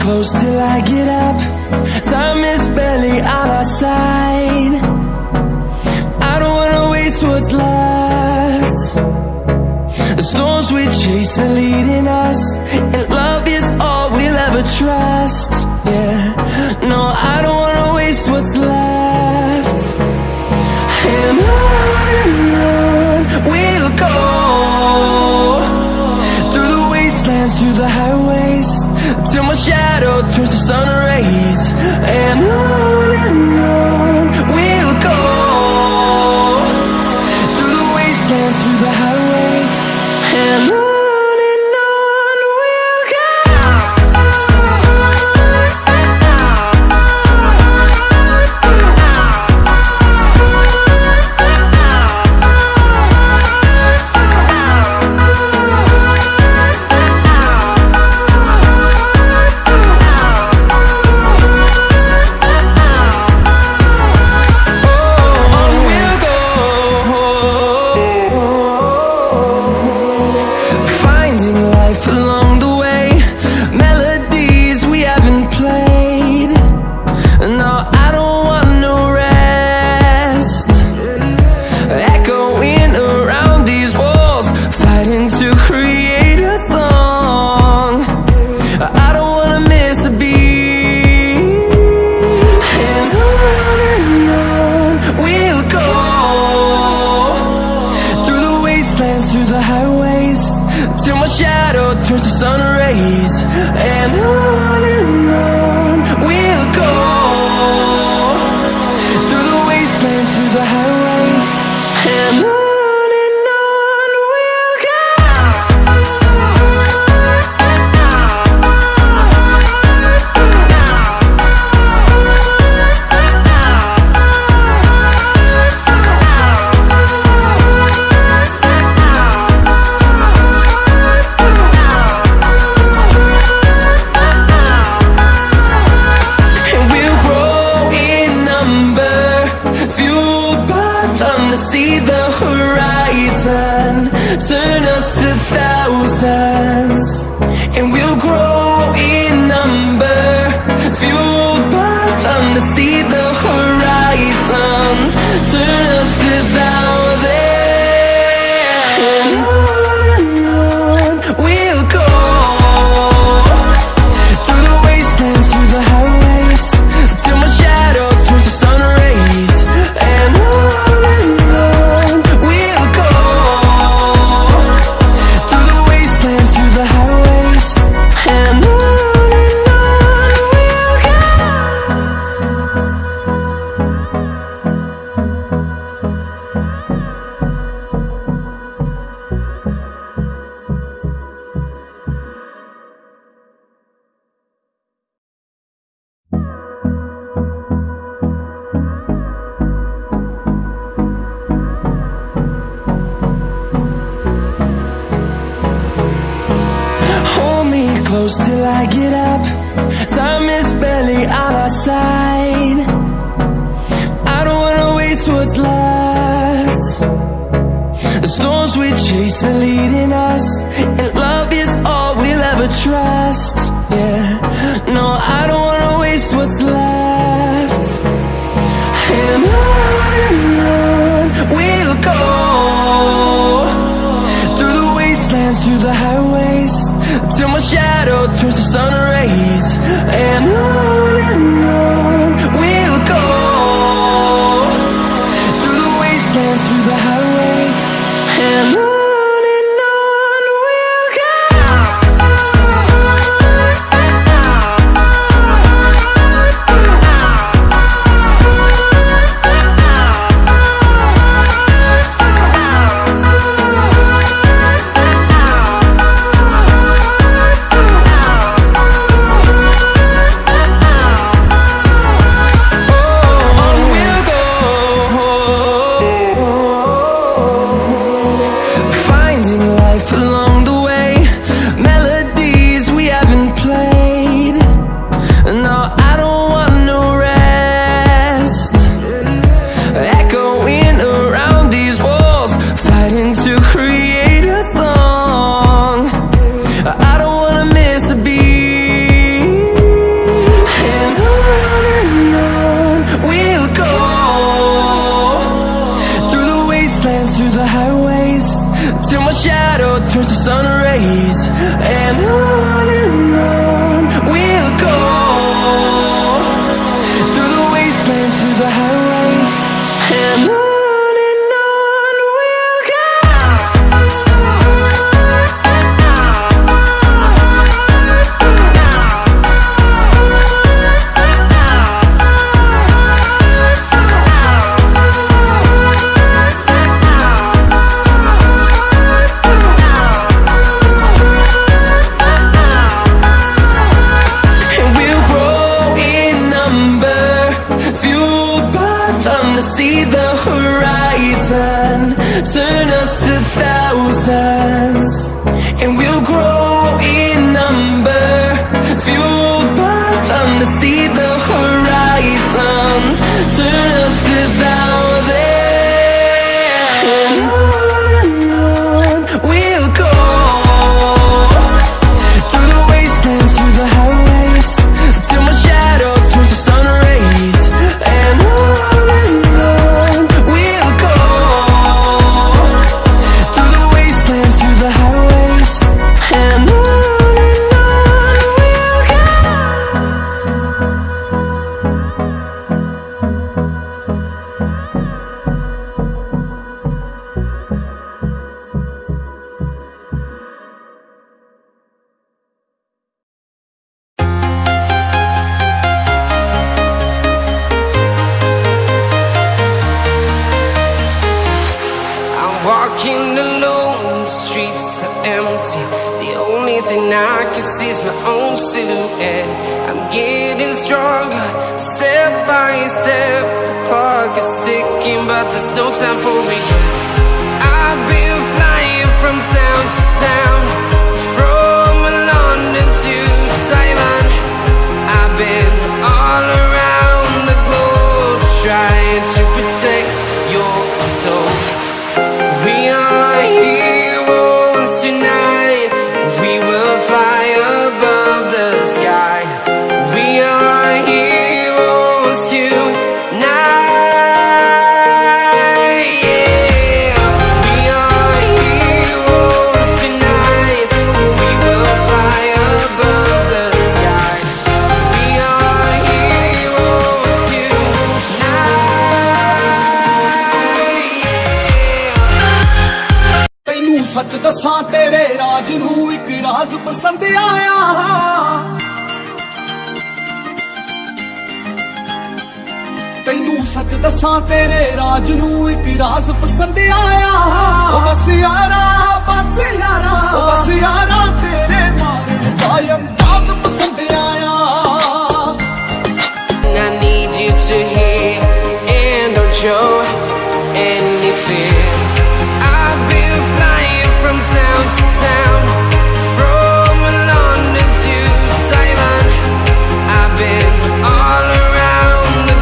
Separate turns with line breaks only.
close till I get up. Time is barely on our side. I don't wanna waste what's left. The storms we chase are leading us, and love is all we'll ever trust. Yeah, no, I don't wanna waste what's left. And on we'll go, through the wastelands, through the highways, till my shadow turns to sun rays. And on we'll go, through the wastelands, through the highways, and on we'll go. Through the highways, till my shadow turns to sun rays. And on we'll go, through the wastelands, through the highways, and on we'll go. See the horizon, turn us to thousands, and we'll grow in number, fueled by them to see the horizon, turn us to thousands. And on we'll go, through the wastelands, through the highways, till my shadow turns to sun rays. And close till I get up. Time is barely on our side. I don't wanna waste what's left. The storms we chase are leading us, and love is all we'll ever trust. Yeah, no, I don't wanna waste what's left. And on we'll go, through the wastelands, through the highways, till my shadow turns to sun rays. And on we'll go, through the wastelands, through the highways, and on we'll go. sun rays. And on we'll go, through the wastelands, through the highways. And on we'll go. See the horizon, turn us to thousands, and we'll grow in number, fueled by them. To see the horizon, turn us to thousands, and on we'll go, through the wastelands, through the highways, till my shadow turns to sun rays. And
walking alone, the streets are empty. The only thing I can see is my own silhouette. I'm getting stronger, step by step. The clock is ticking, but there's no time for regrets. I've been flying from town to town, from London to Taiwan. I've been all around the globe, trying to protect your soul. We are heroes tonight. We will fly above the sky. We are heroes tonight. Yeah. We are heroes tonight. We will fly above the sky. We are heroes tonight.
ਤੈਨੂੰ ਸੱਚ ਦੱਸਾਂ ਤੇਰੇ ਰਾਜ ਨੂੰ ਇੱਕ ਰਾਜ਼ ਪਸੰਦ ਆਇਆ। ਤੈਨੂੰ ਸੱਚ ਦੱਸਾਂ ਤੇਰੇ ਰਾਜ ਨੂੰ ਇੱਕ ਰਾਜ਼ ਪਸੰਦ ਆਇਆ। ਉਹ ਬਸ ਯਾਰਾ ਬਸ ਯਾਰਾ